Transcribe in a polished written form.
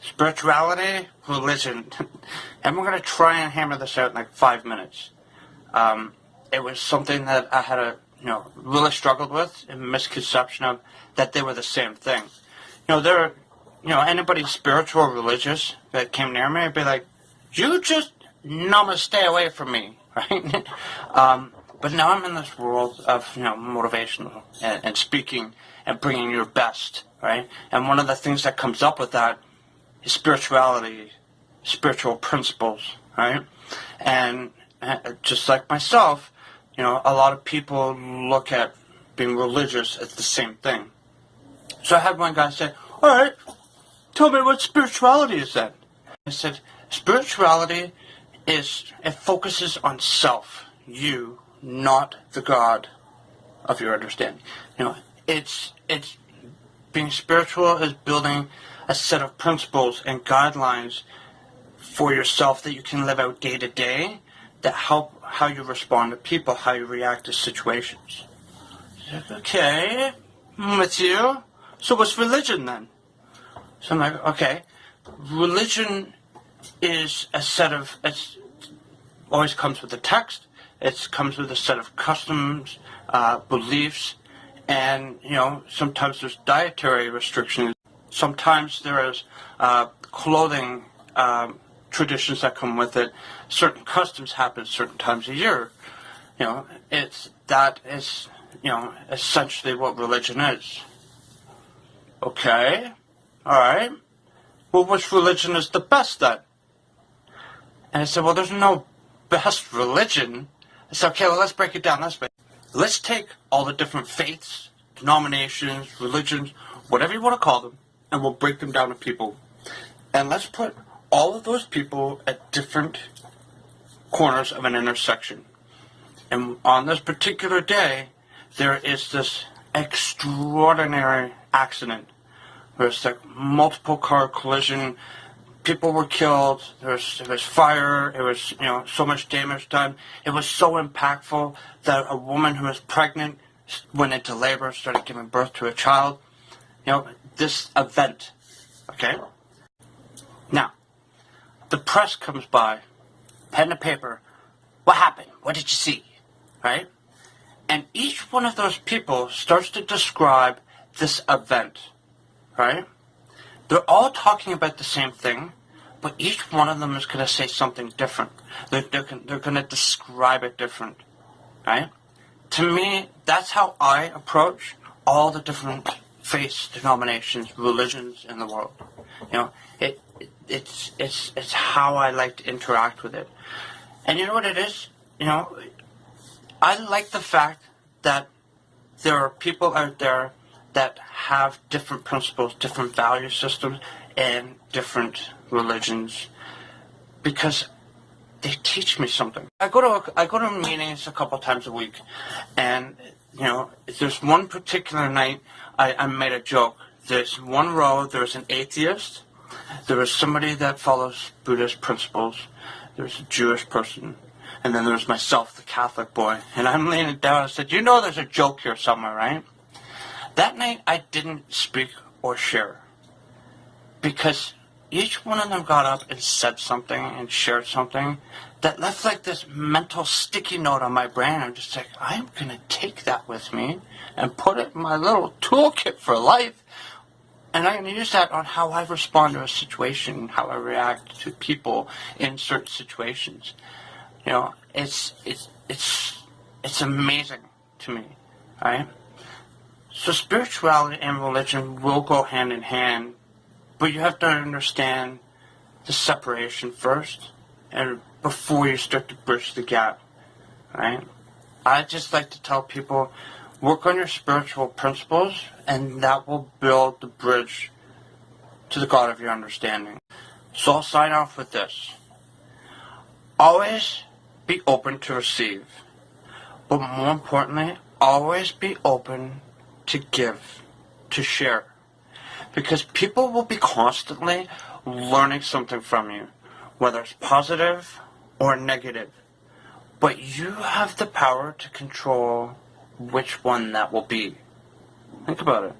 spirituality, religion, and we're going to try and hammer this out in like 5 minutes. It was something that I had really struggled with, a misconception of that they were the same thing. Anybody spiritual or religious that came near me, I'd be like, you just stay away from me, right? But now I'm in this world of, motivational and speaking and bringing your best, right? And one of the things that comes up with that is spirituality, spiritual principles, right? And just like myself, a lot of people look at being religious as the same thing. So I had one guy say, all right, tell me what spirituality is then. I said, spirituality it focuses on self, you, not the God of your understanding. It's being spiritual is building a set of principles and guidelines for yourself that you can live out day to day that help how you respond to people, how you react to situations. Like, okay, I'm with you. So what's religion then? So I'm like, okay, religion is a set of, it always comes with a text, it comes with a set of customs, beliefs, and, sometimes there's dietary restrictions. Sometimes there is clothing traditions that come with it. Certain customs happen certain times a year. That is essentially what religion is. Okay, all right. Well, which religion is the best then? And I said, well, there's no best religion. I said, okay, well, let's break it down. Let's take all the different faiths, denominations, religions, whatever you want to call them, and we'll break them down to people. And let's put all of those people at different corners of an intersection. And on this particular day, there is this extraordinary accident. There's like multiple car collision. People were killed. There was fire. It was, so much damage done. It was so impactful that a woman who was pregnant went into labor, started giving birth to a child. This event, okay? Now, the press comes by, pen and paper. What happened? What did you see? Right? And each one of those people starts to describe this event, right? They're all talking about the same thing, but each one of them is going to say something different. They're going to describe it different, right? To me, that's how I approach all the different faiths, denominations, religions in the world. It's how I like to interact with it. And you know what it is? I like the fact that there are people out there that have different principles, different value systems, and different religions, because they teach me something. I go to meetings a couple times a week, and there's one particular night I made a joke. There's one row, there's an atheist, there is somebody that follows Buddhist principles, there's a Jewish person, and then there's myself, the Catholic boy. And I'm leaning down and said, there's a joke here somewhere, right? That night, I didn't speak or share, because each one of them got up and said something and shared something that left like this mental sticky note on my brain. I'm just like, I'm going to take that with me and put it in my little toolkit for life. And I'm going to use that on how I respond to a situation, how I react to people in certain situations. It's amazing to me, right? So spirituality and religion will go hand in hand, but you have to understand the separation first, and before you start to bridge the gap, right? I just like to tell people, work on your spiritual principles, and that will build the bridge to the God of your understanding. So I'll sign off with this. Always be open to receive, but more importantly, always be open to give, to share. Because people will be constantly learning something from you, whether it's positive or negative. But you have the power to control which one that will be. Think about it.